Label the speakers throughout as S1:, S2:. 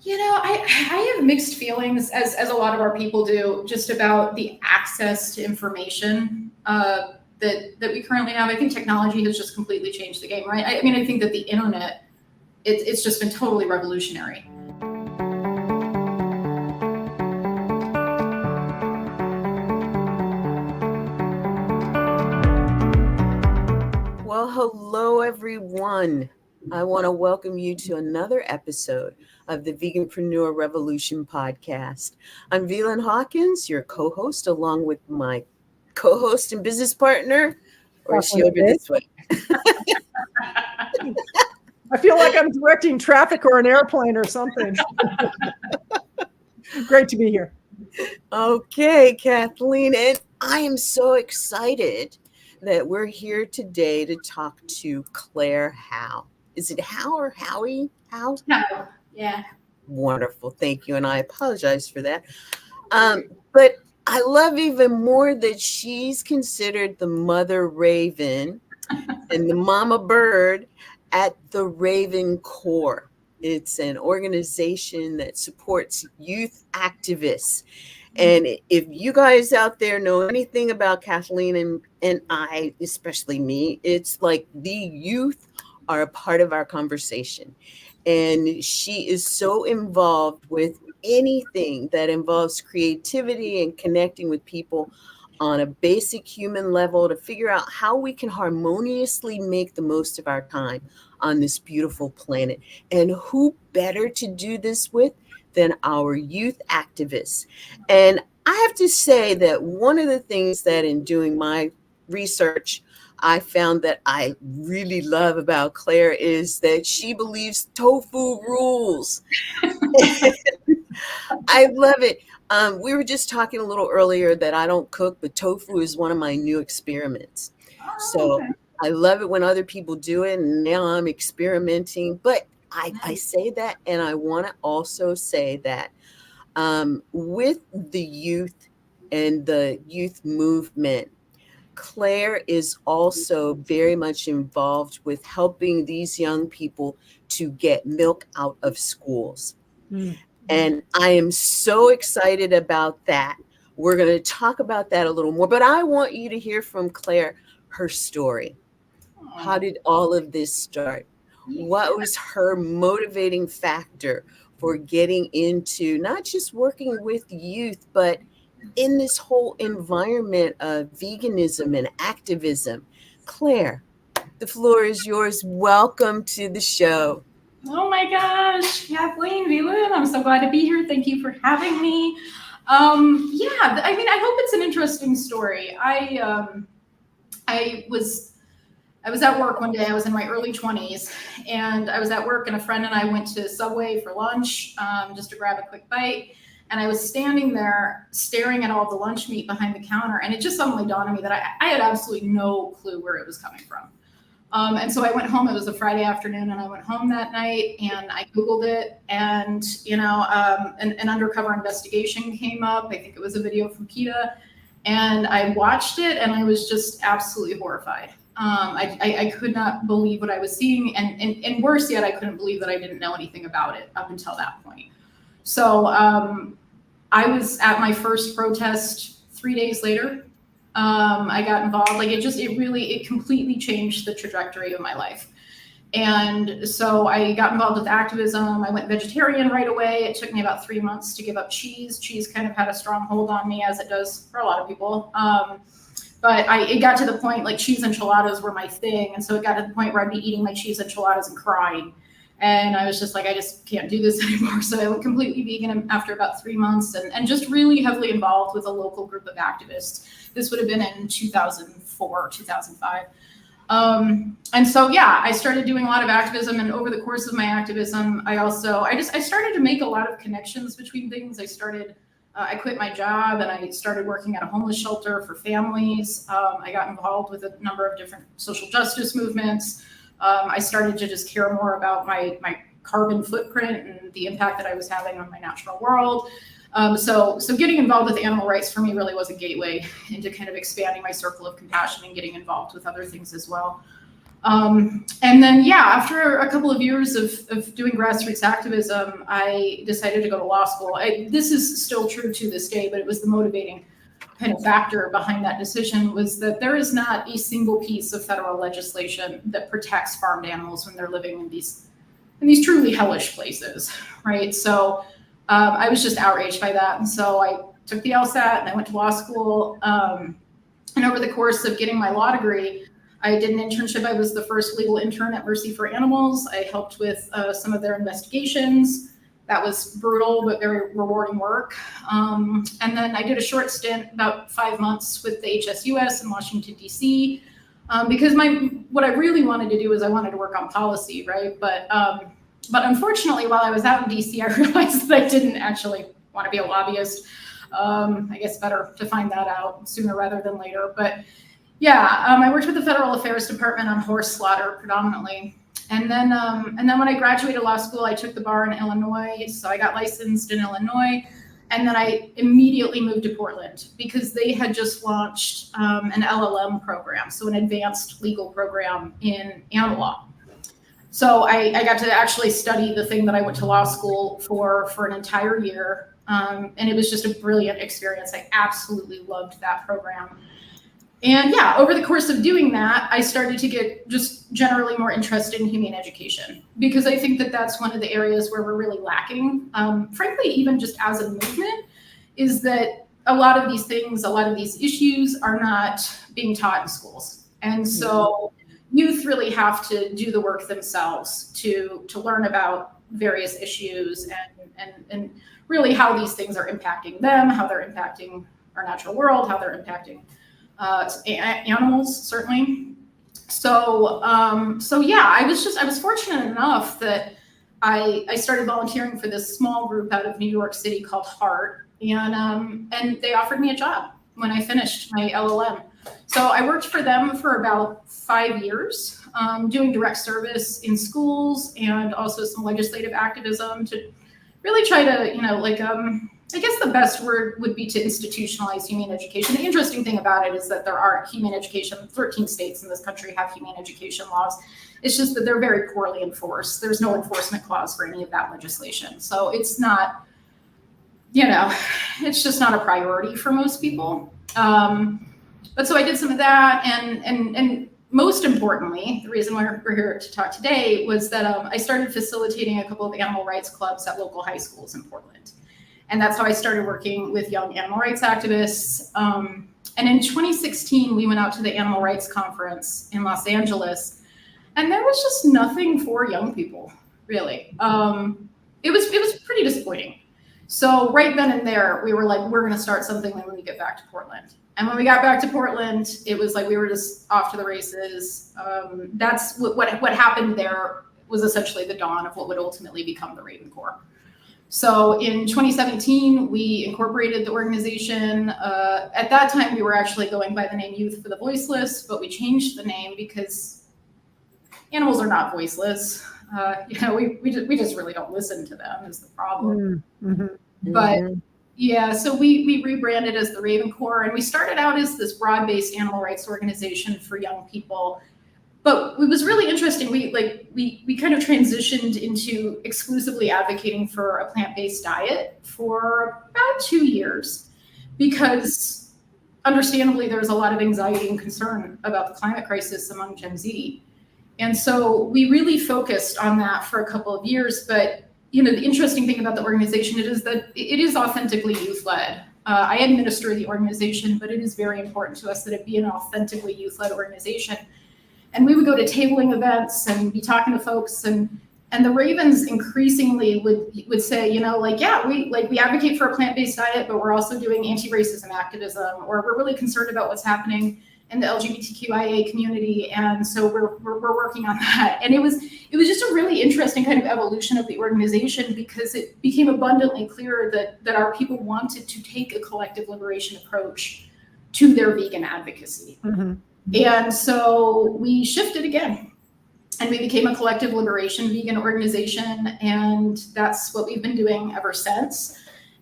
S1: I have mixed feelings, as a lot of our people do, just about the access to information that we currently have. I think technology has just completely changed the game, right? I mean, I think that the internet, it's just been totally revolutionary.
S2: Well, hello, everyone. I want to welcome you to another episode of the Veganpreneur Revolution podcast. I'm Velan Hawkins, your co-host, along with my co-host and business partner, or is she over this way?
S3: I feel like I'm directing traffic or an airplane or something. Great to be here.
S2: Okay, Kathleen, and I am so excited that we're here today to talk to Claire Howe. Is it Howe or Howie? Howe?
S1: Howe, yeah.
S2: Wonderful, thank you, and I apologize for that. But I love even more that she's considered the mother raven and the mama bird at the Raven Corps. It's an organization that supports youth activists. And if you guys out there know anything about Kathleen and I, especially me, it's like the youth are a part of our conversation. And she is so involved with anything that involves creativity and connecting with people on a basic human level to figure out how we can harmoniously make the most of our time on this beautiful planet. And who better to do this with than our youth activists? And I have to say that one of the things that in doing my research, I found that I really love about Claire is that she believes tofu rules. I love it. We were just talking a little earlier that I don't cook, but tofu is one of my new experiments. So I love it when other people do it, and now I'm experimenting. But I say that, and I want to also say that with the youth and the youth movement, Claire is also very much involved with helping these young people to get milk out of schools. And I am so excited about that. We're going to talk about that a little more, but I want you to hear from Claire, her story. How did all of this start? What was her motivating factor for getting into not just working with youth, but in this whole environment of veganism and activism? Claire, the floor is yours. Welcome to the show.
S1: Oh my gosh, Kathleen, Velan, I'm so glad to be here. Thank you for having me. I mean, I hope it's an interesting story. I was at work one day. I was in my early 20s, and I was at work, and a friend and I went to Subway for lunch, just to grab a quick bite. And I was standing there staring at all the lunch meat behind the counter, and it just suddenly dawned on me that I had absolutely no clue where it was coming from. And so I went home. It was a Friday afternoon, and I went home that night, and I Googled it, and an undercover investigation came up. I think it was a video from PETA, and I watched it, and I was just absolutely horrified. I could not believe what I was seeing, and worse yet, I couldn't believe that I didn't know anything about it up until that point. So I was at my first protest 3 days later. I got involved. It completely changed the trajectory of my life. And so I got involved with activism. I went vegetarian right away. It took me about 3 months to give up cheese. Cheese kind of had a strong hold on me, as it does for a lot of people. But it got to the point, like, cheese enchiladas were my thing. And so it got to the point where I'd be eating my cheese enchiladas and crying. And I was just like, I just can't do this anymore. So I went completely vegan after about 3 months, and just really heavily involved with a local group of activists. This would have been in 2004, 2005. And so, I started doing a lot of activism. And over the course of my activism, I started to make a lot of connections between things. I quit my job, and I started working at a homeless shelter for families. I got involved with a number of different social justice movements. I started to just care more about my carbon footprint and the impact that I was having on my natural world. So getting involved with animal rights for me really was a gateway into kind of expanding my circle of compassion and getting involved with other things as well. And then, yeah, after a couple of years of doing grassroots activism, I decided to go to law school. This is still true to this day, but it was the motivating kind of factor behind that decision was that there is not a single piece of federal legislation that protects farmed animals when they're living in these truly hellish places, right? So I was just outraged by that. And so I took the LSAT and I went to law school. And over the course of getting my law degree, I did an internship. I was the first legal intern at Mercy for Animals. I helped with some of their investigations. That was brutal, but very rewarding work. And then I did a short stint, about 5 months, with the HSUS in Washington, D.C., because what I really wanted to do is I wanted to work on policy, right? But unfortunately, while I was out in D.C., I realized that I didn't actually want to be a lobbyist. I guess better to find that out sooner rather than later. But yeah, I worked with the Federal Affairs Department on horse slaughter predominantly. And then when I graduated law school, I took the bar in Illinois. So I got licensed in Illinois. And then I immediately moved to Portland because they had just launched an LLM program, so an advanced legal program in animal law. So I got to actually study the thing that I went to law school for an entire year. And it was just a brilliant experience. I absolutely loved that program. And yeah, over the course of doing that, I started to get just generally more interested in humane education, because I think that that's one of the areas where we're really lacking. Frankly, even just as a movement, is that a lot of these things, a lot of these issues are not being taught in schools. And so youth really have to do the work themselves to learn about various issues and really how these things are impacting them, how they're impacting our natural world, how they're impacting animals, certainly. So yeah, I was fortunate enough that I started volunteering for this small group out of New York City called Heart, and they offered me a job when I finished my LLM. So I worked for them for about 5 years, doing direct service in schools and also some legislative activism to really try to, I guess the best word would be to institutionalize humane education. The interesting thing about it is that there are humane education, 13 states in this country have humane education laws. It's just that they're very poorly enforced. There's no enforcement clause for any of that legislation. So it's not, it's just not a priority for most people. But so I did some of that, and most importantly, the reason why we're here to talk today was that I started facilitating a couple of animal rights clubs at local high schools in Portland. And that's how I started working with young animal rights activists. And in 2016, we went out to the Animal Rights Conference in Los Angeles, and there was just nothing for young people, really. It was pretty disappointing. So right then and there, we were like, we're going to start something when we get back to Portland. And when we got back to Portland, it was like we were just off to the races. That's what happened there was essentially the dawn of what would ultimately become the Raven Corps. So in 2017, we incorporated the organization. At that time, we were actually going by the name Youth for the Voiceless, but we changed the name because animals are not voiceless. We just really don't listen to them is the problem. Mm-hmm. But yeah, so we rebranded as the Raven Corps, and we started out as this broad-based animal rights organization for young people. But it was really interesting. We kind of transitioned into exclusively advocating for a plant-based diet for about 2 years, because understandably there's a lot of anxiety and concern about the climate crisis among Gen Z. And so we really focused on that for a couple of years. But the interesting thing about the organization is that it is authentically youth-led. I administer the organization, but it is very important to us that it be an authentically youth-led organization. And we would go to tabling events and be talking to folks, and the Ravens increasingly would say, we advocate for a plant-based diet, but we're also doing anti-racism activism, or we're really concerned about what's happening in the LGBTQIA community, and so we're working on that. And it was just a really interesting kind of evolution of the organization, because it became abundantly clear that our people wanted to take a collective liberation approach to their vegan advocacy. Mm-hmm. And so we shifted again, and we became a collective liberation vegan organization, and that's what we've been doing ever since.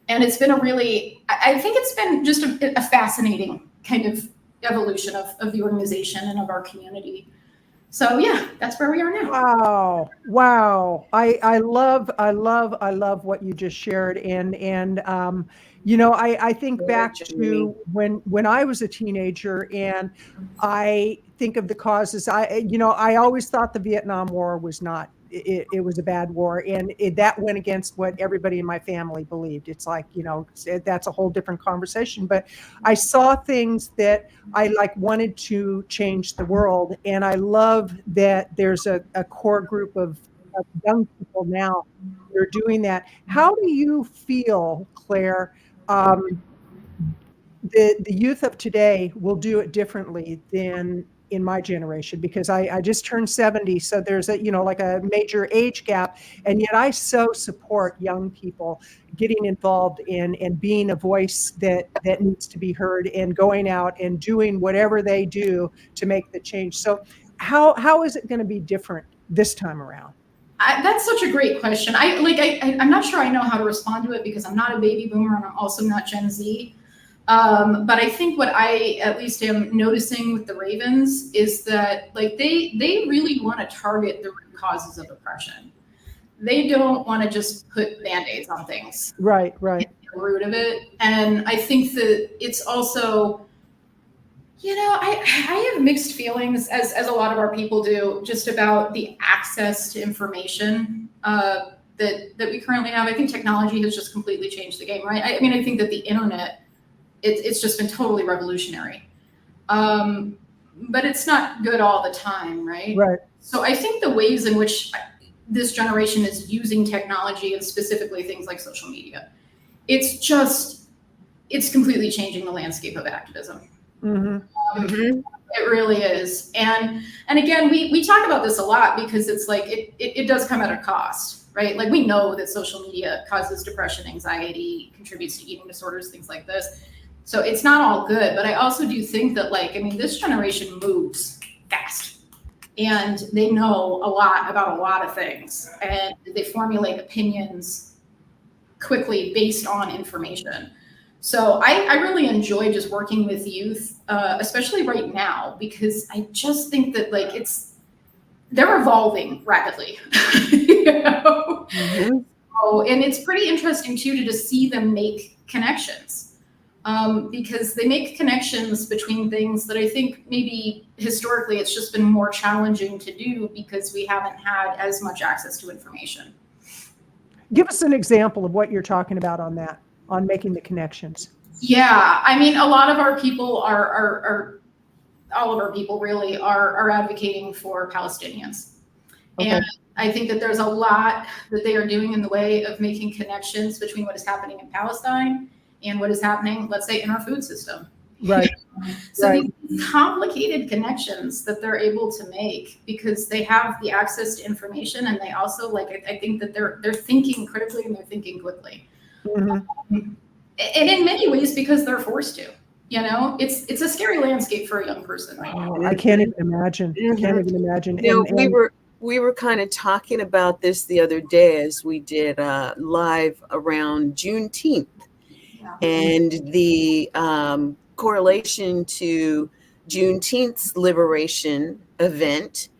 S1: And it's been I think it's been just a fascinating kind of evolution of the organization and of our community. So yeah, that's where we are now.
S3: Wow. Wow. I love what you just shared. And I think back to when I was a teenager and I think of the causes. I always thought the Vietnam War was not, it was a bad war. And that went against what everybody in my family believed. It's like, that's a whole different conversation. But I saw things that I like wanted to change the world. And I love that there's a core group of young people now that are doing that. How do you feel, Claire? The youth of today will do it differently than in my generation, because I just turned 70. So there's like a major age gap. And yet I so support young people getting involved in and being a voice that needs to be heard and going out and doing whatever they do to make the change. So how is it going to be different this time around?
S1: That's such a great question. I'm not sure I know how to respond to it because I'm not a baby boomer and I'm also not Gen Z. But I think what I at least am noticing with the Ravens is that like they really want to target the root causes of oppression. They don't want to just put band-aids on things.
S3: Right.
S1: The root of it. And I think that it's also, I have mixed feelings as a lot of our people do just about the access to information that we currently have. I think technology has just completely changed the game, right? I mean, I think that the internet, it's just been totally revolutionary. But it's not good all the time, right?
S3: Right.
S1: So I think the ways in which this generation is using technology and specifically things like social media, it's completely changing the landscape of activism. It really is. And again, we talk about this a lot because it's like, it does come at a cost, right? Like we know that social media causes depression, anxiety, contributes to eating disorders, things like this. So it's not all good, but I also do think that this generation moves fast and they know a lot about a lot of things and they formulate opinions quickly based on information. So I really enjoy just working with youth, especially right now, because I just think that they're evolving rapidly, So, and it's pretty interesting too to just see them make connections. Because they make connections between things that I think maybe historically it's just been more challenging to do because we haven't had as much access to information.
S3: Give us an example of what you're talking about on that, on making the connections.
S1: Yeah, I mean, a lot of our people are all of our people really are advocating for Palestinians. Okay. And I think that there's a lot that they are doing in the way of making connections between what is happening in Palestine and what is happening, let's say, in our food system.
S3: Right.
S1: So these complicated connections that they're able to make because they have the access to information, and they also I think that they're thinking critically and they're thinking quickly. And in many ways because they're forced to. It's a scary landscape for a young person right now.
S3: I can't even imagine. Can't even imagine.
S2: We were kind of talking about this the other day as we did live around Juneteenth. And the correlation to Juneteenth's liberation event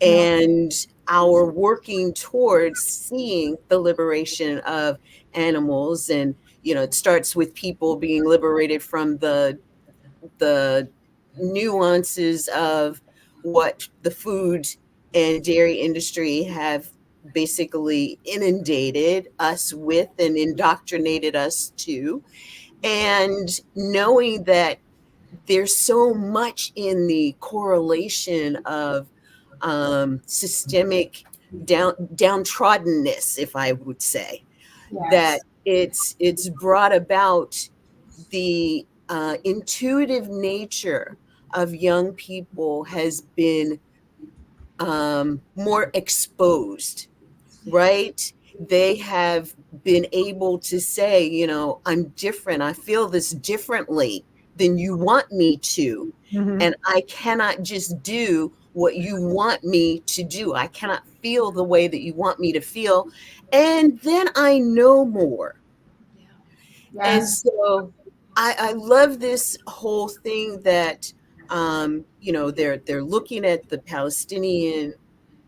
S2: and our working towards seeing the liberation of animals. And, it starts with people being liberated from the nuances of what the food and dairy industry have basically inundated us with and indoctrinated us to. And knowing that there's so much in the correlation of systemic downtroddenness, if I would say, that it's brought about the intuitive nature of young people has been more exposed, right? They have been able to say, I'm different. I feel this differently than you want me to. And I cannot just do what you want me to do. I cannot feel the way that you want me to feel. And then I know more. And so I love this whole thing that They're looking at the Palestinian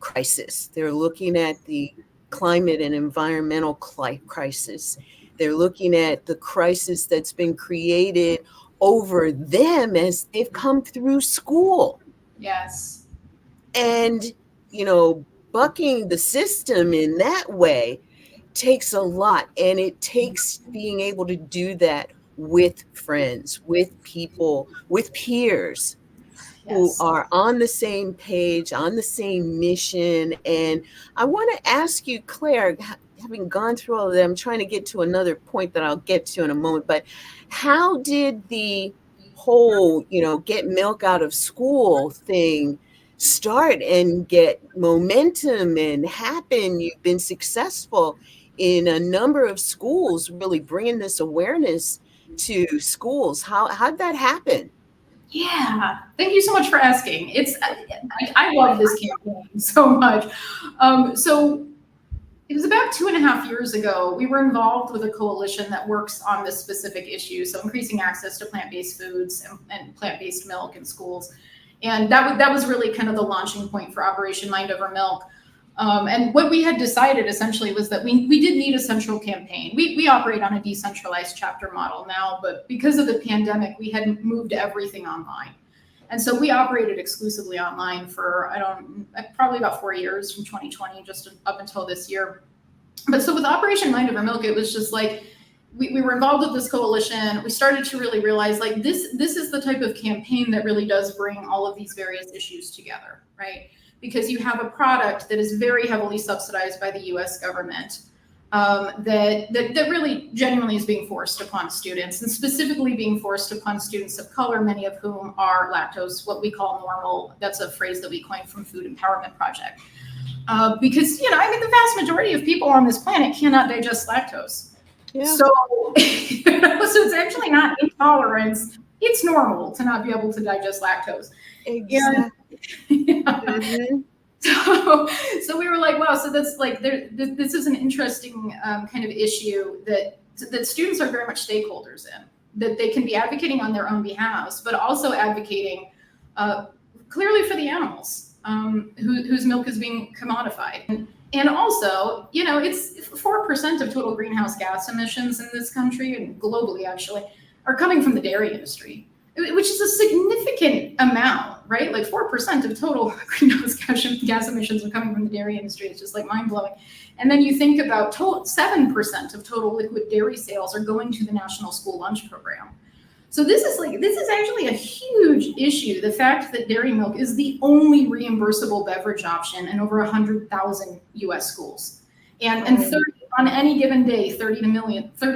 S2: crisis. They're looking at the climate and environmental crisis. They're looking at the crisis that's been created over them as they've come through school.
S1: Yes.
S2: And, bucking the system in that way takes a lot. And it takes being able to do that with friends, with people, with peers who
S1: Yes.
S2: are on the same page, on the same mission. And I want to ask you, Claire, having gone through all of that, I'm trying to get to another point that I'll get to in a moment, but how did the whole, get milk out of school thing start and get momentum and happen? You've been successful in a number of schools, really bringing this awareness to schools. How'd that happen?
S1: Yeah, thank you so much for asking. I love this campaign so much. So it was about 2.5 years ago. We were involved with a coalition that works on this specific issue, so increasing access to plant-based foods and plant-based milk in schools. And that was really kind of the launching point for Operation Mind Over Milk. And what we had decided essentially was that we did need a central campaign. We operate on a decentralized chapter model now, but because of the pandemic, we hadn't moved everything online. And so we operated exclusively online for, probably about 4 years, from 2020 just up until this year. But so with Operation Mind Over Milk, it was just like, we were involved with this coalition. We started to really realize, like, this is the type of campaign that really does bring all of these various issues together, right? Because you have a product that is very heavily subsidized by the US government, that really genuinely is being forced upon students, and specifically being forced upon students of color, many of whom are lactose, what we call normal. That's a phrase that we coined from Food Empowerment Project. Because, the vast majority of people on this planet cannot digest lactose. Yeah. So, so it's actually not intolerance. It's normal to not be able to digest lactose.
S2: Exactly.
S1: So we were like, wow, so that's like, this is an interesting kind of issue that students are very much stakeholders in, that they can be advocating on their own behalves, but also advocating clearly for the animals whose milk is being commodified. And also, it's 4% of total greenhouse gas emissions in this country, and globally actually, are coming from the dairy industry, which is a significant amount, right? Like 4% of total greenhouse gas emissions are coming from the dairy industry. It's just like mind-blowing. And then you think about 7% of total liquid dairy sales are going to the National School Lunch Program. So this is actually a huge issue. The fact that dairy milk is the only reimbursable beverage option in over 100,000 US schools. And 30, on any given day, 30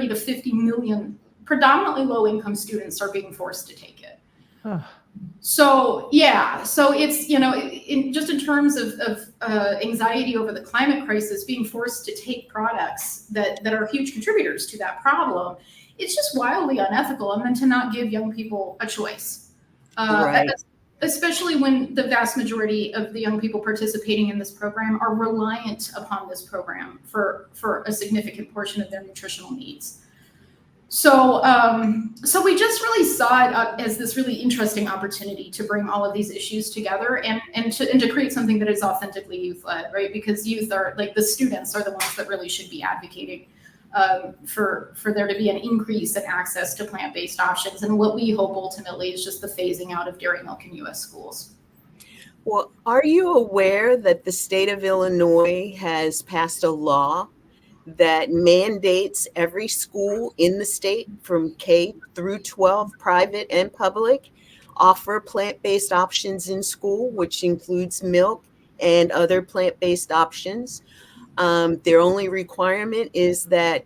S1: to 50 million predominantly low-income students are being forced to take it. So it's, in terms of anxiety over the climate crisis, being forced to take products that are huge contributors to that problem, it's just wildly unethical. And then to not give young people a choice,
S2: Right.
S1: Especially when the vast majority of the young people participating in this program are reliant upon this program for a significant portion of their nutritional needs. So we just really saw it as this really interesting opportunity to bring all of these issues together and to create something that is authentically youth-led, right? Because youth are, like, the students are the ones that really should be advocating for there to be an increase in access to plant-based options. And what we hope ultimately is just the phasing out of dairy milk in US schools.
S2: Well, are you aware that the state of Illinois has passed a law that mandates every school in the state, from K through 12, private and public, offer plant-based options in school, which includes milk and other plant-based options? Their only requirement is that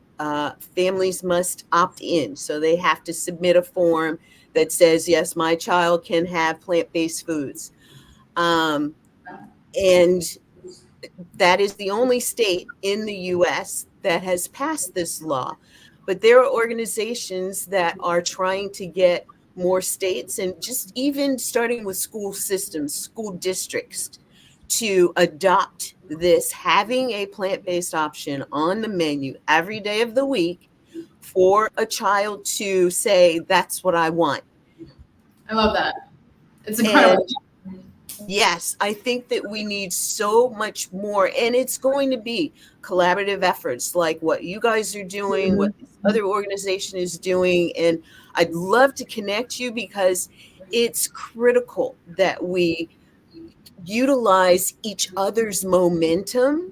S2: families must opt in. So they have to submit a form that says, yes, my child can have plant-based foods. And that is the only state in the US that has passed this law. But there are organizations that are trying to get more states, and just even starting with school systems, school districts, to adopt this, having a plant-based option on the menu every day of the week for a child to say, that's what I want.
S1: I love that. It's incredible.
S2: Yes, I think that we need so much more, and it's going to be collaborative efforts like what you guys are doing, what this other organization is doing, and I'd love to connect you because it's critical that we utilize each other's momentum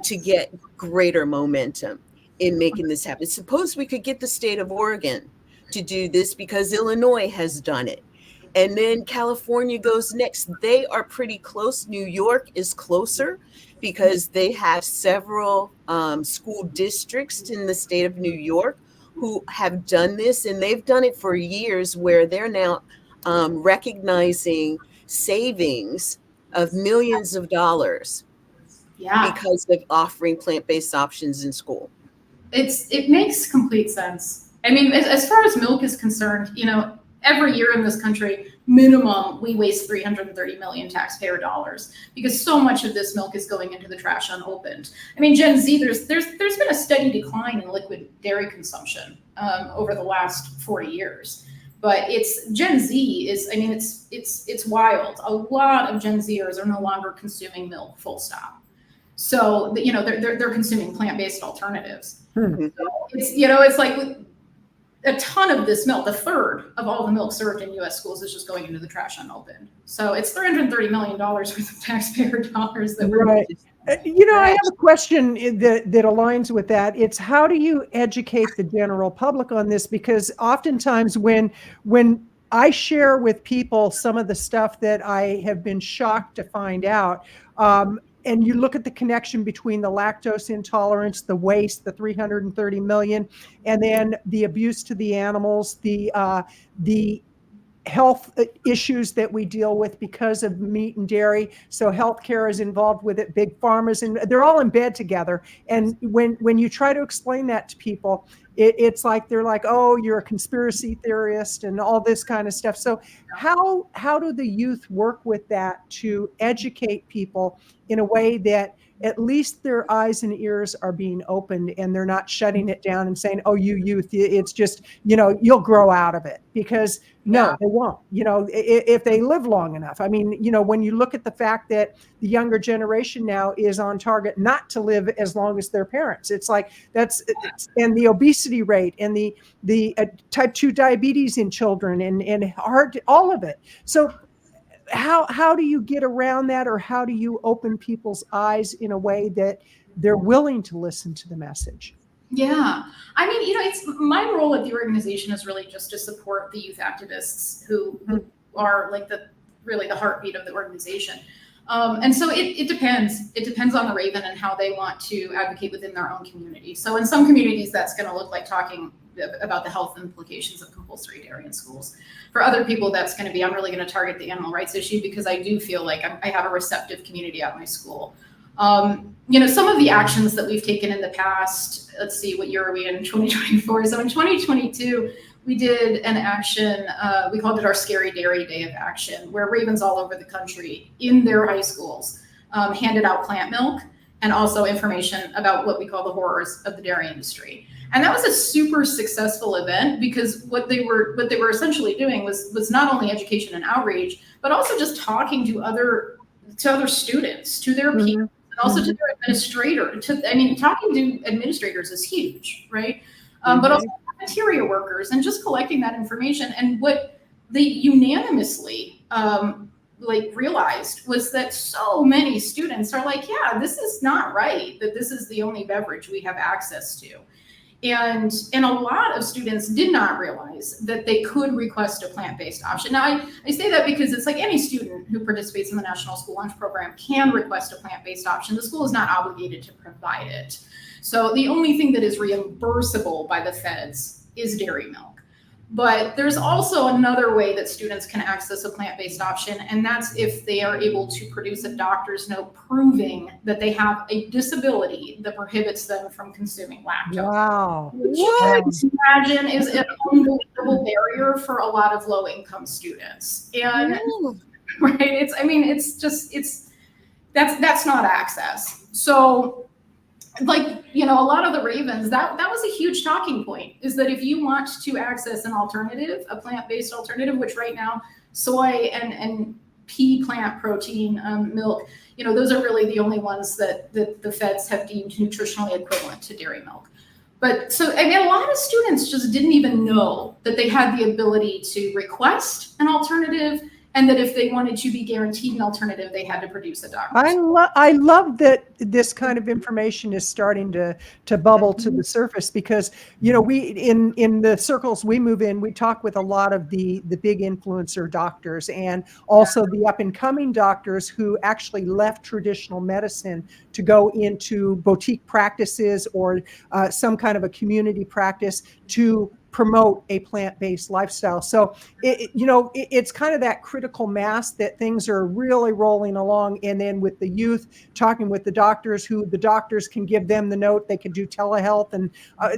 S2: to get greater momentum in making this happen. Suppose we could get the state of Oregon to do this because Illinois has done it. And then California goes next. They are pretty close. New York is closer because they have several school districts in the state of New York who have done this, and they've done it for years, where they're now recognizing savings of millions of dollars because of offering plant-based options in school.
S1: It makes complete sense. I mean, as far as milk is concerned, you know, every year in this country, minimum, we waste 330 million taxpayer dollars because so much of this milk is going into the trash unopened. I mean, Gen Z, there's been a steady decline in liquid dairy consumption over the last 40 years. But it's Gen Z is, I mean, it's wild. A lot of Gen Zers are no longer consuming milk, full stop. So, you know, they're consuming plant-based alternatives.
S2: Mm-hmm.
S1: So it's, you know, it's like a ton of this milk, a third of all the milk served in U.S. schools is just going into the trash unopened. So it's $330 million worth of taxpayer dollars that we're
S3: right. You know, I have a question that aligns with that. It's how do you educate the general public on this? Because oftentimes when I share with people some of the stuff that I have been shocked to find out, and you look at the connection between the lactose intolerance, the waste, the 330 million, and then the abuse to the animals, the health issues that we deal with because of meat and dairy. So healthcare is involved with it, big farmers, and they're all in bed together. And when you try to explain that to people, it's like they're like, oh, you're a conspiracy theorist and all this kind of stuff. So how do the youth work with that to educate people in a way that at least their eyes and ears are being opened and they're not shutting it down and saying, oh, you youth, it's just, you know, you'll grow out of it? Because no, they won't, you know, if they live long enough. I mean, you know, when you look at the fact that the younger generation now is on target not to live as long as their parents, it's like and the obesity rate and the type 2 diabetes in children and heart, all of it. So how do you get around that, or how do you open people's eyes in a way that they're willing to listen to the message?
S1: Yeah. I mean, you know, it's my role at the organization is really just to support the youth activists who are like really the heartbeat of the organization. And so it depends. It depends on the Raven and how they want to advocate within their own community. So in some communities, that's going to look like talking about the health implications of compulsory dairy in schools. For other people, that's going to be, I'm really going to target the animal rights issue because I do feel like I have a receptive community at my school. You know, some of the actions that we've taken in the past, let's see, what year are we in? 2024. So in 2022, we did an action, we called it our Scary Dairy Day of Action, where Ravens all over the country in their high schools handed out plant milk and also information about what we call the horrors of the dairy industry. And that was a super successful event because what they were essentially doing was not only education and outreach, but also just talking to other students, to their peers, and also to their administrator. Talking to administrators is huge, right? But also cafeteria workers, and just collecting that information. And what they unanimously realized was that so many students are like, yeah, this is not right, that this is the only beverage we have access to. And a lot of students did not realize that they could request a plant-based option. Now, I say that because it's like any student who participates in the National School Lunch Program can request a plant-based option. The school is not obligated to provide it. So the only thing that is reimbursable by the feds is dairy milk. But there's also another way that students can access a plant-based option, and that's if they are able to produce a doctor's note proving that they have a disability that prohibits them from consuming lactose.
S3: Wow.
S1: Which I imagine is an unbelievable barrier for a lot of low-income students. And right, that's not access. So like, a lot of the ravens, that was a huge talking point, is that if you want to access an alternative, a plant-based alternative, which right now soy and pea plant protein milk, those are really the only ones that the feds have deemed nutritionally equivalent to dairy milk. But so, I mean, a lot of students just didn't even know that they had the ability to request an alternative, and that if they wanted to be guaranteed an alternative, they had to produce a doctor's.
S3: I love that this kind of information is starting to bubble to the surface, because we in the circles we move in, we talk with a lot of the big influencer doctors, and also the up and coming doctors who actually left traditional medicine to go into boutique practices or some kind of a community practice to promote a plant-based lifestyle. So it's kind of that critical mass that things are really rolling along. And then with the youth, talking with the doctors, who the doctors can give them the note, they can do telehealth. And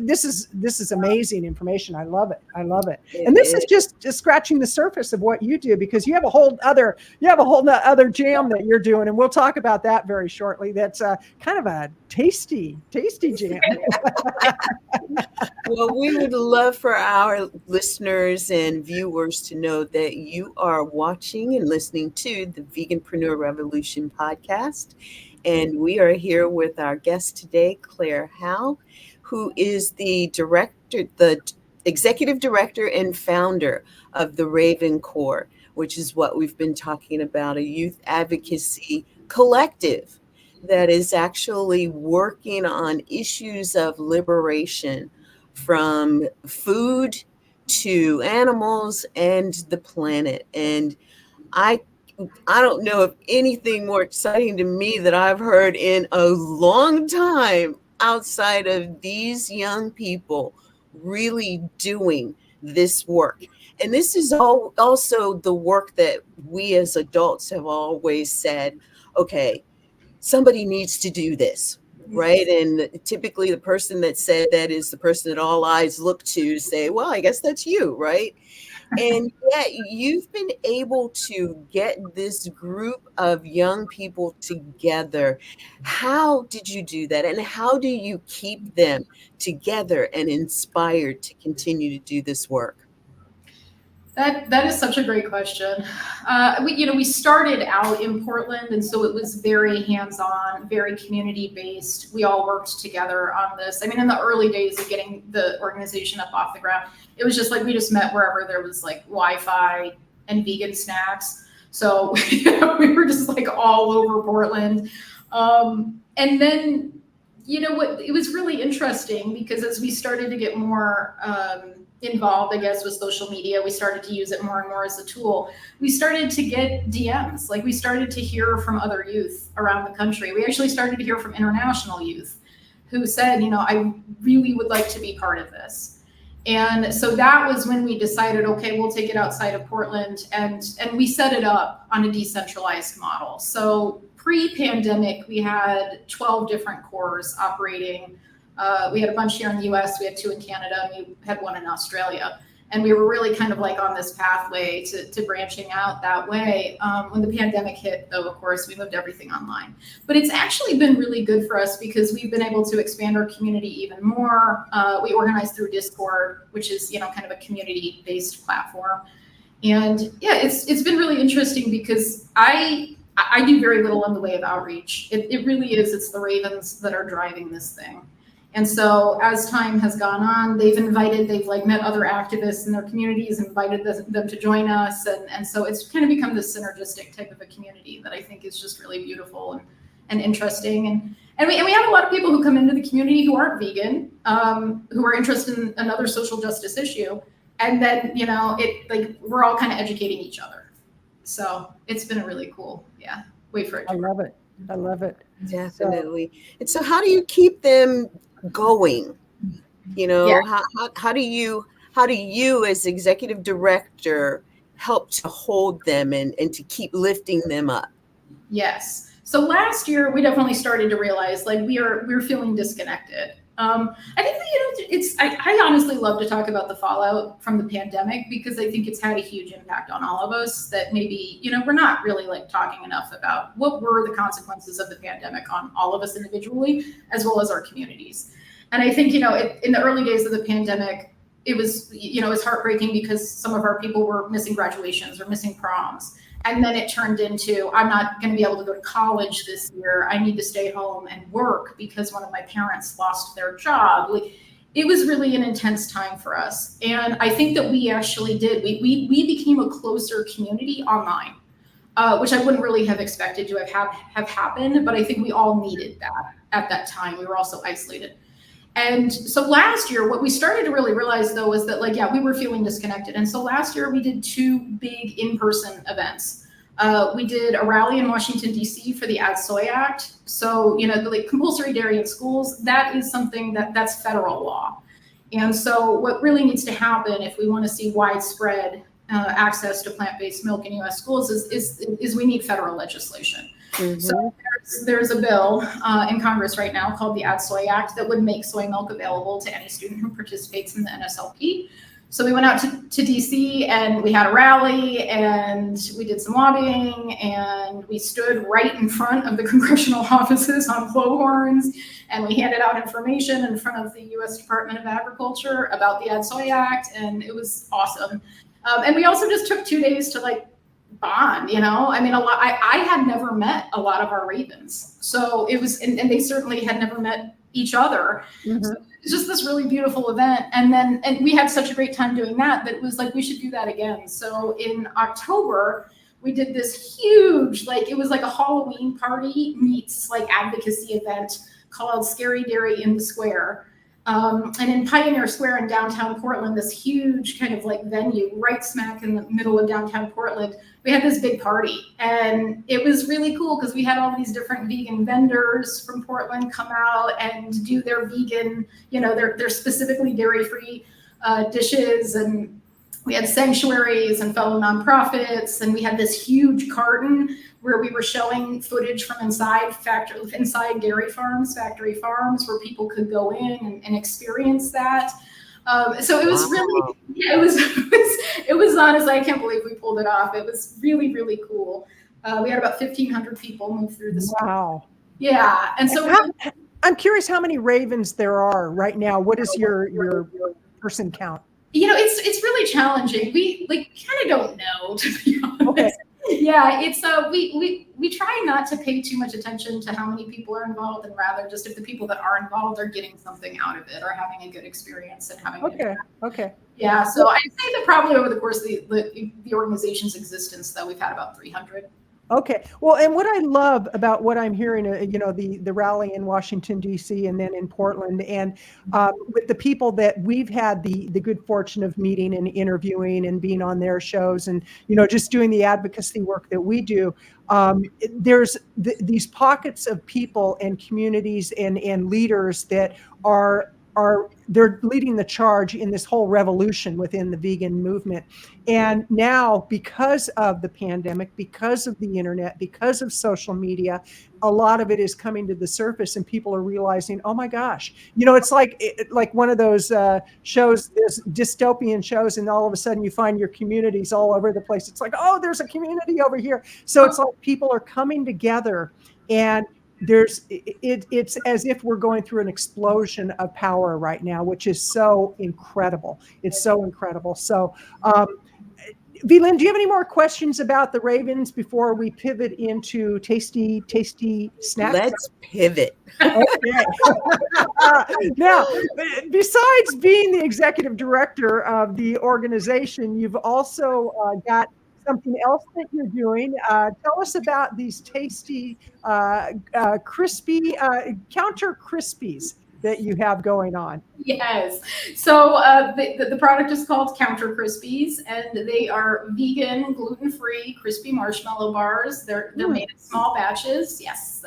S3: this is amazing information. I love it. And this is just scratching the surface of what you do, because you have a whole other jam that you're doing. And we'll talk about that very shortly. That's kind of a tasty jam.
S2: Well, we would love for our listeners and viewers to know that you are watching and listening to the Veganpreneur Revolution podcast. And we are here with our guest today, Claire Howe, who is the executive director and founder of the Raven Corps, which is what we've been talking about, a youth advocacy collective that is actually working on issues of liberation, from food to animals and the planet. And I don't know of anything more exciting to me that I've heard in a long time outside of these young people really doing this work. And this is also the work that we as adults have always said, okay, somebody needs to do this. Right. And typically the person that said that is the person that all eyes look to say, well, I guess that's you. Right. And yet you've been able to get this group of young people together. How did you do that? And how do you keep them together and inspired to continue to do this work?
S1: That is such a great question. We started out in Portland, and so it was very hands-on, very community-based. We all worked together on this. I mean, in the early days of getting the organization up off the ground, it was just like we just met wherever there was like Wi-Fi and vegan snacks. So we were just like all over Portland. And then, it was really interesting, because as we started to get more involved, I guess, with social media, we started to use it more and more as a tool. We started to get DMs, like we started to hear from other youth around the country. We actually started to hear from international youth who said, I really would like to be part of this. And so that was when we decided, okay, we'll take it outside of Portland, and we set it up on a decentralized model. So pre-pandemic, we had 12 different corps operating. We had a bunch here in the US, we had 2 in Canada, and we had 1 in Australia. And we were really kind of like on this pathway to branching out that way. When the pandemic hit, though, of course, we moved everything online. But it's actually been really good for us, because we've been able to expand our community even more. We organize through Discord, which is, kind of a community-based platform. And yeah, it's been really interesting, because I do very little in the way of outreach. It really is, it's the Ravens that are driving this thing. And so as time has gone on, they've like met other activists in their communities, invited them to join us. And so it's kind of become this synergistic type of a community that I think is just really beautiful and interesting. And we have a lot of people who come into the community who aren't vegan, who are interested in another social justice issue. And then, we're all kind of educating each other. So it's been a really cool, way for it.
S3: I love it.
S2: Definitely. And so how do you keep them going? How do you as executive director help to hold them and to keep lifting them up?
S1: Yes. So last year we definitely started to realize, like, we're feeling disconnected. I think that, I honestly love to talk about the fallout from the pandemic because I think it's had a huge impact on all of us that maybe, we're not really like talking enough about what were the consequences of the pandemic on all of us individually, as well as our communities. And I think, in the early days of the pandemic, it was, it was heartbreaking because some of our people were missing graduations or missing proms. And then it turned into, I'm not going to be able to go to college this year. I need to stay home and work because one of my parents lost their job. Like, it was really an intense time for us. And I think that we actually did. We became a closer community online, which I wouldn't really have expected to have happened. But I think we all needed that at that time. We were also isolated. And so last year, what we started to really realize, though, was that, we were feeling disconnected. And so last year, we did 2 big in-person events. We did a rally in Washington, D.C. for the Add Soy Act. So, the compulsory dairy in schools, that is something that's federal law. And so what really needs to happen if we want to see widespread access to plant-based milk in U.S. schools is we need federal legislation. Mm-hmm. So there's a bill in Congress right now called the Add Soy Act that would make soy milk available to any student who participates in the NSLP. So we went out to DC and we had a rally and we did some lobbying and we stood right in front of the congressional offices on blowhorns and we handed out information in front of the U.S. Department of Agriculture about the Add Soy Act, and it was awesome. And we also just took 2 days to bond, I mean, I had never met a lot of our ravens. So it was, and they certainly had never met each other. Mm-hmm. So it's just this really beautiful event. And we had such a great time doing that it was we should do that again. So in October, we did this huge, it was like a Halloween party meets advocacy event called Scary Dairy in the Square. And in Pioneer Square in downtown Portland, this huge kind of venue right smack in the middle of downtown Portland, we had this big party. And it was really cool because we had all these different vegan vendors from Portland come out and do their vegan, their specifically dairy-free dishes. And we had sanctuaries and fellow nonprofits. And we had this huge carton where we were showing footage from inside dairy farms, factory farms, where people could go in and experience that. So it was really, it was honestly, I can't believe we pulled it off. It was really, really cool. We had about 1,500 people move through the store.
S3: Wow.
S1: Yeah. And so
S3: I'm curious how many ravens there are right now. What is your person count?
S1: It's really challenging. We kind of don't know, to be honest. Okay. Yeah, it's we try not to pay too much attention to how many people are involved, and rather just if the people that are involved are getting something out of it or having a good experience and having
S3: Okay.
S1: Yeah, so I'd say that probably over the course of the organization's existence, though, we've had about 300.
S3: Okay. Well, and what I love about what I'm hearing, the rally in Washington, D.C. and then in Portland, and with the people that we've had the good fortune of meeting and interviewing and being on their shows and, just doing the advocacy work that we do, there's these pockets of people and communities and leaders that they're leading the charge in this whole revolution within the vegan movement. And now, because of the pandemic, because of the internet, because of social media, a lot of it is coming to the surface and people are realizing, oh my gosh, it's like one of those shows, there's dystopian shows, and all of a sudden you find your communities all over the place. It's like, oh, there's a community over here. So it's like people are coming together, and it's as if we're going through an explosion of power right now, which is so incredible. It's so incredible. So, V-Lynn, do you have any more questions about the ravens before we pivot into tasty snacks?
S2: Let's pivot.
S3: Okay. Now, besides being the executive director of the organization, you've also got something else that you're doing. Tell us about these tasty, crispy, counter Crispies that you have going on.
S1: Yes. So the product is called Counter Crispies, and they are vegan, gluten-free, crispy marshmallow bars. They're made in small batches. Yes.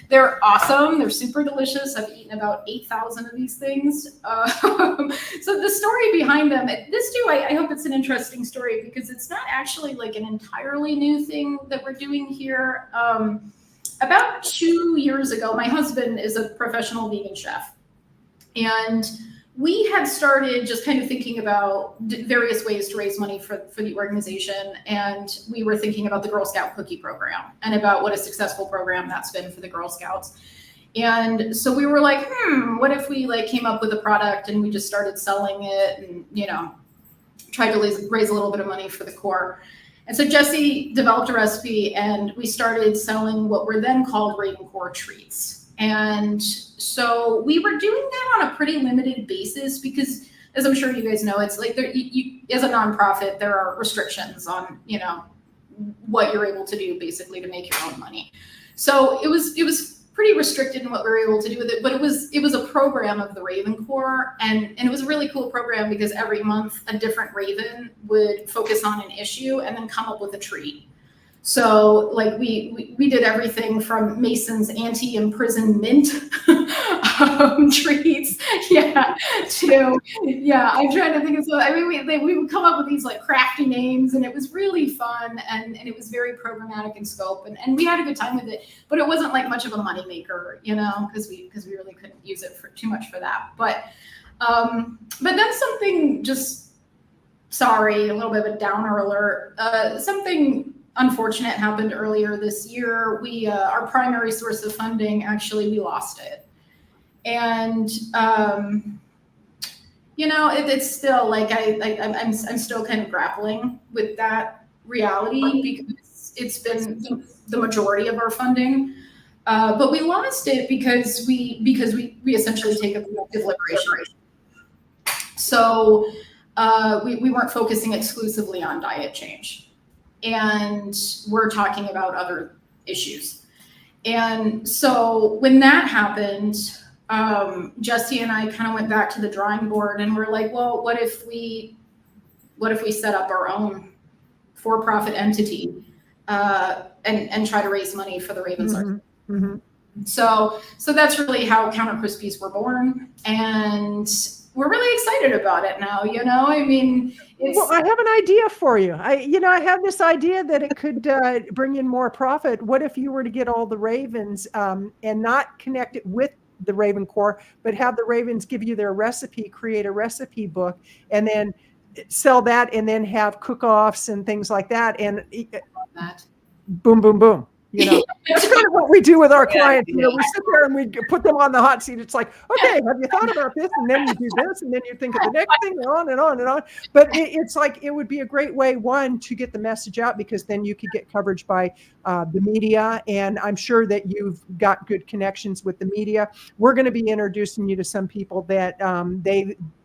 S1: They're awesome. They're super delicious. I've eaten about 8,000 of these things. So the story behind them, this too, I hope it's an interesting story because it's not actually like an entirely new thing that we're doing here. About 2 years ago, my husband is a professional vegan chef. And we had started just kind of thinking about various ways to raise money for the organization. And we were thinking about the Girl Scout cookie program and about what a successful program that's been for the Girl Scouts. And so we were like, what if we like came up with a product and we just started selling it and, you know, tried to raise a little bit of money for the Corps. And so Jesse developed a recipe and we started selling what were then called Raven Corps treats. And so we were doing that on a pretty limited basis because, as I'm sure you guys know, it's like as a nonprofit, there are restrictions on, you know, what you're able to do basically to make your own money. So it was pretty restricted in what we were able to do with it, but it was a program of the Raven Corps, and it was a really cool program because every month a different Raven would focus on an issue and then come up with a treat. So like we did everything from Mason's anti-imprisonment treats, I'm trying to think of some. I mean, we would come up with these like crafty names, and it was really fun, and it was very programmatic in scope, and we had a good time with it. But it wasn't like much of a moneymaker, you know, because we really couldn't use it for too much for that. But then something just a little bit of a downer alert. Something unfortunate happened earlier this year. We our primary source of funding, actually, we lost it. And you know, it's still like I'm still kind of grappling with that reality because it's been the majority of our funding. But we lost it because we essentially take a collective liberation. So we weren't focusing exclusively on diet change. And we're talking about other issues. And so when that happened, Jesse and I kind of went back to the drawing board and we're like, well, what if we set up our own for-profit entity and try to raise money for the Ravens?
S3: Mm-hmm. Mm-hmm.
S1: So that's really how Counter Crispies were born. And we're really excited about it now, you know. I mean,
S3: well, I have an idea for you. I have this idea that it could bring in more profit. What if you were to get all the Ravens and not connect it with the Raven Corps, but have the Ravens give you their recipe, create a recipe book, and then sell that, and then have cook-offs and things like that, and boom, boom, boom. You know, that's kind of what we do with our clients. You know, we sit there and we put them on the hot seat. It's like, okay, have you thought about this? And then you do this, and then you think of the next thing, and on and on and on. But it's like, it would be a great way, one, to get the message out, because then you could get coverage by the media. And I'm sure that you've got good connections with the media. We're going to be introducing you to some people that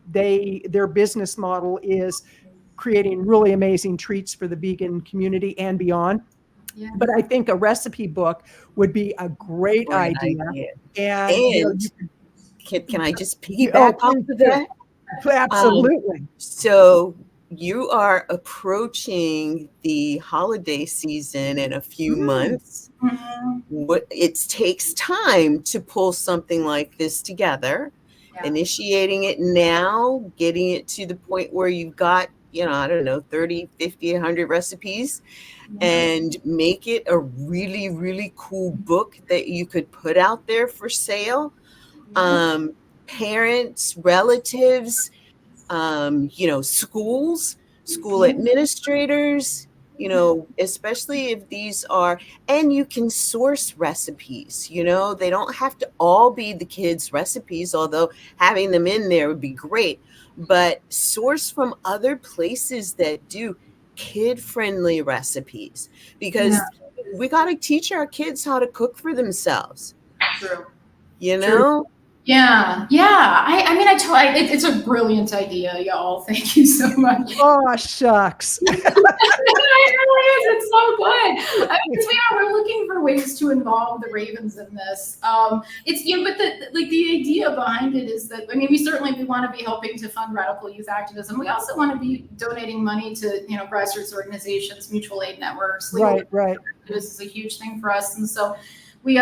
S3: their business model is creating really amazing treats for the vegan community and beyond. Yeah. But I think a recipe book would be a great idea. And
S2: can I just piggyback off of that?
S3: Absolutely.
S2: So you are approaching the holiday season in a few months. Mm-hmm. It takes time to pull something like this together. Yeah. Initiating it now, getting it to the point where you've got, 30, 50, 100 recipes, and make it a really, really cool book that you could put out there for sale. Parents, relatives, school administrators, especially if these are, and you can source recipes, they don't have to all be the kids' recipes, although having them in there would be great, but source from other places that do kid-friendly recipes, because we got to teach our kids how to cook for themselves.
S1: True.
S2: True.
S1: Yeah. It's a brilliant idea, y'all. Thank you so much.
S3: Oh, shucks.
S1: It really is. It's so good. Because we're looking for ways to involve the Ravens in this. But the idea behind it is that, we want to be helping to fund radical youth activism. We also want to be donating money to, grassroots organizations, mutual aid networks.
S3: Right.
S1: This is a huge thing for us. And so we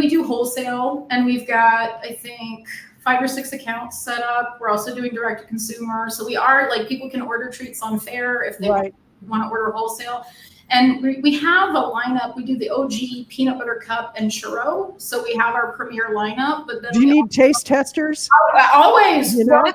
S1: do wholesale, and we've got, I think, 5 or 6 accounts set up. We're also doing direct to consumer. So we are, people can order treats on Fair if they want to order wholesale. And we have a lineup. We do the OG peanut butter cup and churro. So we have our premier lineup. But then
S3: Do you need taste testers?
S1: Always.
S3: You know, hey.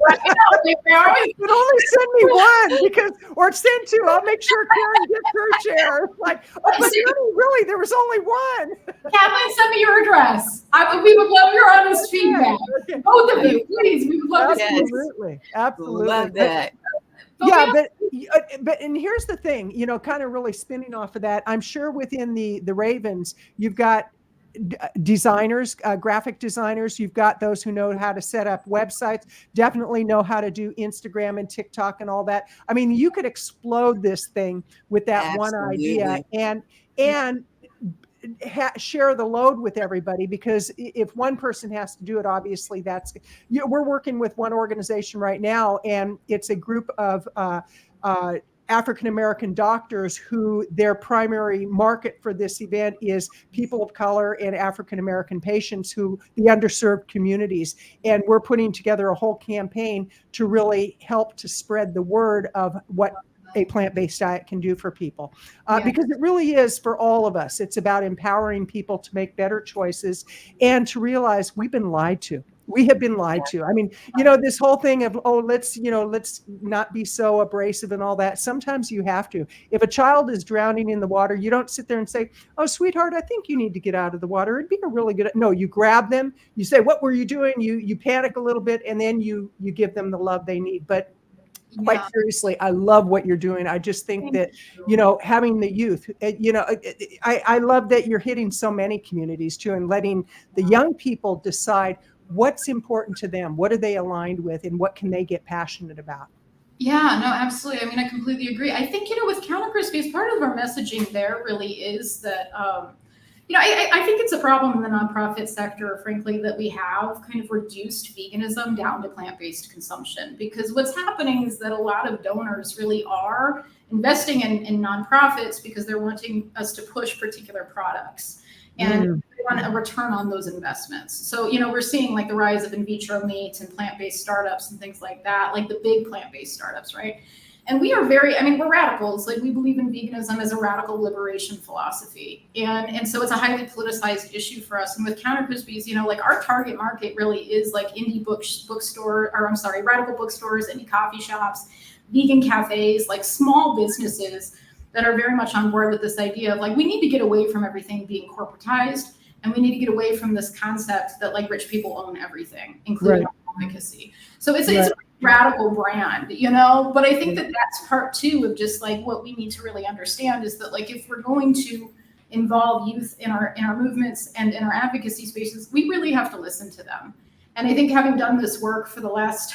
S3: But only send me one, because, or send two. I'll make sure Karen gets her share. Like, oh, but really, there was only one.
S1: Kathleen, send me your address. We would love your honest feedback.
S3: Okay.
S1: Both of you, please. We would love to see.
S3: Absolutely.
S2: Love that.
S3: Yeah, but and here's the thing, you know, kind of really spinning off of that. I'm sure within the Ravens, you've got designers, graphic designers. You've got those who know how to set up websites, definitely know how to do Instagram and TikTok and all that. I mean, you could explode this thing with that one idea and share the load with everybody, because if one person has to do it, obviously that's, you know, we're working with one organization right now, and it's a group of African-American doctors who their primary market for this event is people of color and African-American patients, who the underserved communities. And we're putting together a whole campaign to really help to spread the word of what a plant-based diet can do for people, because it really is for all of us. It's about empowering people to make better choices and to realize we've been lied to. We have been lied to. I mean, you know, this whole thing of, oh, let's not be so abrasive and all that. Sometimes you have to. If a child is drowning in the water, you don't sit there and say, oh, sweetheart, I think you need to get out of the water. It'd be a really good, no, you grab them, you say, what were you doing? You panic a little bit, and then you give them the love they need. But quite seriously, I love what you're doing. I just think that, you know, having the youth, you know, I love that you're hitting so many communities too, and letting the young people decide what's important to them, what are they aligned with, and what can they get passionate about.
S1: Yeah, no, absolutely. I mean, I completely agree. I think, you know, with Counter Crispies, part of our messaging there really is that, you know, I think it's a problem in the nonprofit sector, frankly, that we have kind of reduced veganism down to plant-based consumption. Because what's happening is that a lot of donors really are investing in nonprofits because they're wanting us to push particular products. And they want a return on those investments. So, you know, we're seeing like the rise of in vitro meat and plant-based startups and things like that, like the big plant-based startups, right? And we are very, I mean, we're radicals. Like, we believe in veganism as a radical liberation philosophy. And so it's a highly politicized issue for us. And with Counter Crispies, you know, like our target market really is like indie radical bookstores, indie coffee shops, vegan cafes, like small businesses that are very much on board with this idea of like, we need to get away from everything being corporatized, and we need to get away from this concept that like rich people own everything, including advocacy. So it's a radical brand, you know, but I think that that's part two of just like what we need to really understand is that like, if we're going to involve youth in our movements and in our advocacy spaces, we really have to listen to them. And I think having done this work for the last,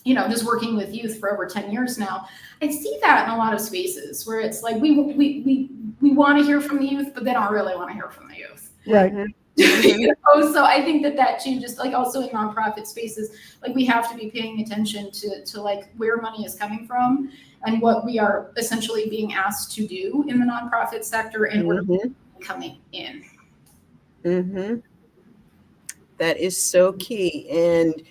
S1: you know, just working with youth for over 10 years now, I see that in a lot of spaces where it's like, we want to hear from the youth, but they don't really want to hear from the youth.
S3: Right.
S1: You know? So I think that changes, like also in nonprofit spaces, like we have to be paying attention to like where money is coming from and what we are essentially being asked to do in the nonprofit sector and where we're coming in.
S2: That is so key. And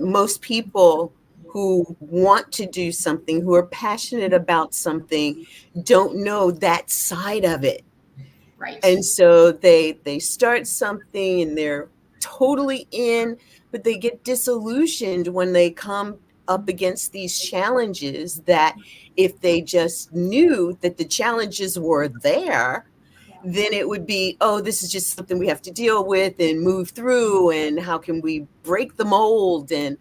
S2: most people who want to do something, who are passionate about something, don't know that side of it.
S1: Right.
S2: And so they start something and they're totally in, but they get disillusioned when they come up against these challenges that if they just knew that the challenges were there, then it would be, oh, this is just something we have to deal with and move through. And how can we break the mold? And,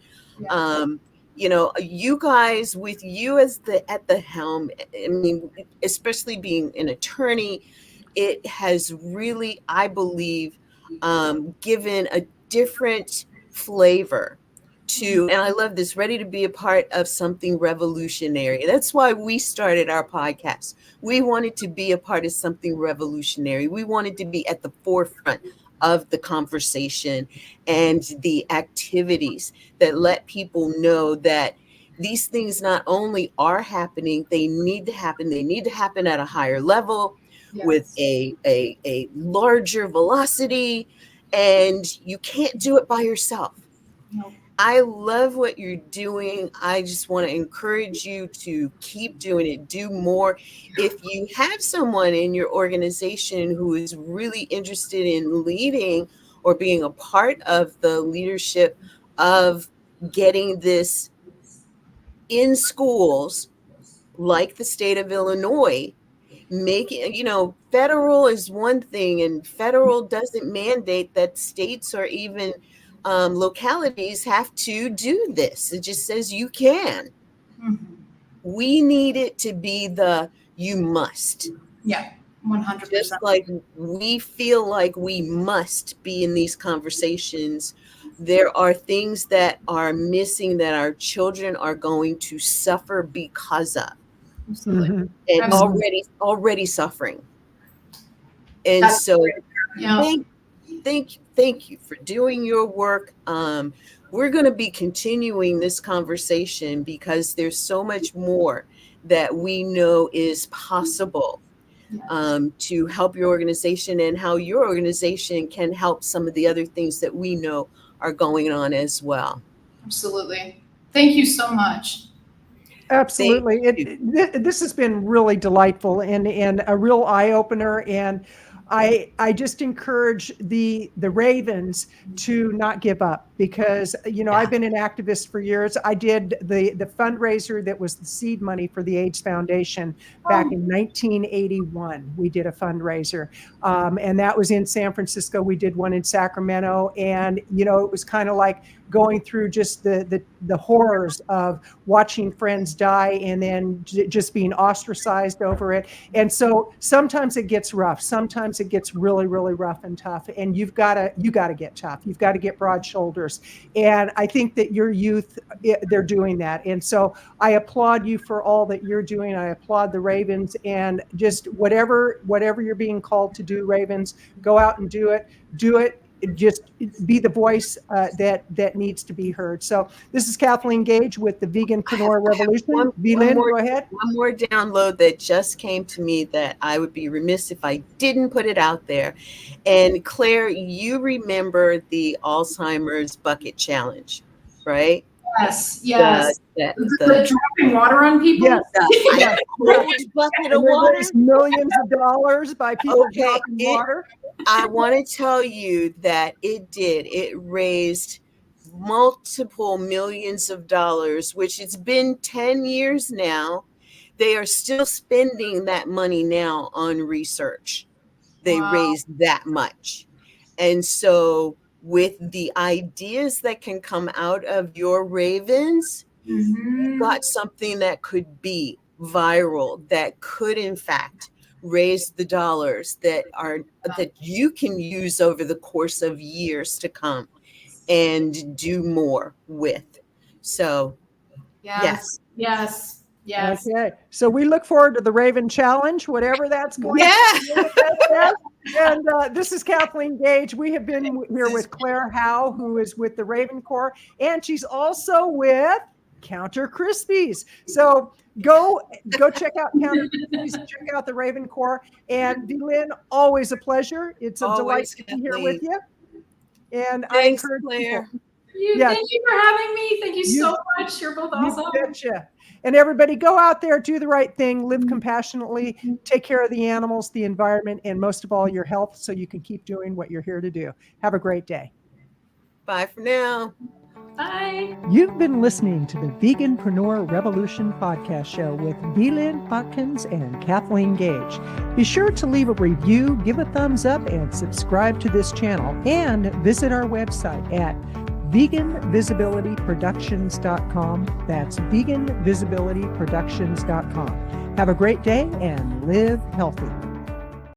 S2: you know, you guys, with you as at the helm, I mean, especially being an attorney, it has really, I believe, given a different flavor to, and I love this, ready to be a part of something revolutionary. That's why we started our podcast. We wanted to be a part of something revolutionary. We wanted to be at the forefront of the conversation and the activities that let people know that these things not only are happening, they need to happen. They need to happen at a higher level with a larger velocity, and you can't do it by yourself.
S1: No.
S2: I love what you're doing. I just want to encourage you to keep doing it, do more. If you have someone in your organization who is really interested in leading or being a part of the leadership of getting this in schools, like the state of Illinois, making, federal is one thing, and federal doesn't mandate that states or even localities have to do this. It just says you can.
S1: Mm-hmm.
S2: We need it to be you must.
S1: Yeah, 100%.
S2: Just like we feel like we must be in these conversations, there are things that are missing that our children are going to suffer because of.
S1: Absolutely.
S3: Mhm.
S2: And
S1: Absolutely.
S2: already suffering. And
S1: That's
S2: so
S1: great. Yeah.
S2: thank you for doing your work. We're going to be continuing this conversation because there's so much more that we know is possible to help your organization, and how your organization can help some of the other things that we know are going on as well.
S1: Absolutely. Thank you so much.
S3: Absolutely. This has been really delightful and a real eye opener. And I just encourage the Ravens to not give up, because, I've been an activist for years. I did the fundraiser that was the seed money for the AIDS Foundation back in 1981. We did a fundraiser, and that was in San Francisco. We did one in Sacramento, and, it was kind of like going through just the horrors of watching friends die and then just being ostracized over it. And so sometimes it gets rough. Sometimes it gets really, really rough and tough. And you got to get tough. You've got to get broad shoulders. And I think that your youth, they're doing that. And so I applaud you for all that you're doing. I applaud the Ravens, and just whatever you're being called to do, Ravens, go out and do it. Just be the voice that needs to be heard. So this is Kathleen Gage with the Veganpreneur Revolution. V-Lynn, go ahead.
S2: One more download that just came to me that I would be remiss if I didn't put it out there. And Claire, you remember the Alzheimer's bucket challenge, right?
S1: Yes.
S2: The
S1: dropping water on people.
S3: Yes.
S2: Bucket of water.
S3: Raised millions of dollars by people dropping water.
S2: I want to tell you that it raised multiple millions of dollars, which it's been 10 years now. They are still spending that money now on research. They raised that much. And so with the ideas that can come out of your Ravens, you've got something that could be viral, that could in fact raise the dollars that you can use over the course of years to come and do more with. So yes.
S3: Okay, so we look forward to the Raven Challenge, whatever that's going to be. And this is Kathleen Gage. We have been here with Claire Howe, who is with the Raven Corps, and she's also with Counter Crispies. So go check out Counter Crispies, check out the Raven Corps. And V-Lynn, always a pleasure. It's a delight to be here with you. And
S2: thanks,
S3: I encourage
S2: Claire.
S1: Thank you for having me. Thank you so much. You're both awesome.
S3: Betcha. And everybody, go out there, do the right thing, live compassionately, take care of the animals, the environment, and most of all, your health, so you can keep doing what you're here to do. Have a great day.
S2: Bye for now.
S1: Bye.
S3: You've been listening to the Veganpreneur Revolution podcast show with V-Lynn Hopkins and Kathleen Gage. Be sure to leave a review, give a thumbs up, and subscribe to this channel. And visit our website at veganvisibilityproductions.com. That's veganvisibilityproductions.com. Have a great day and live healthy.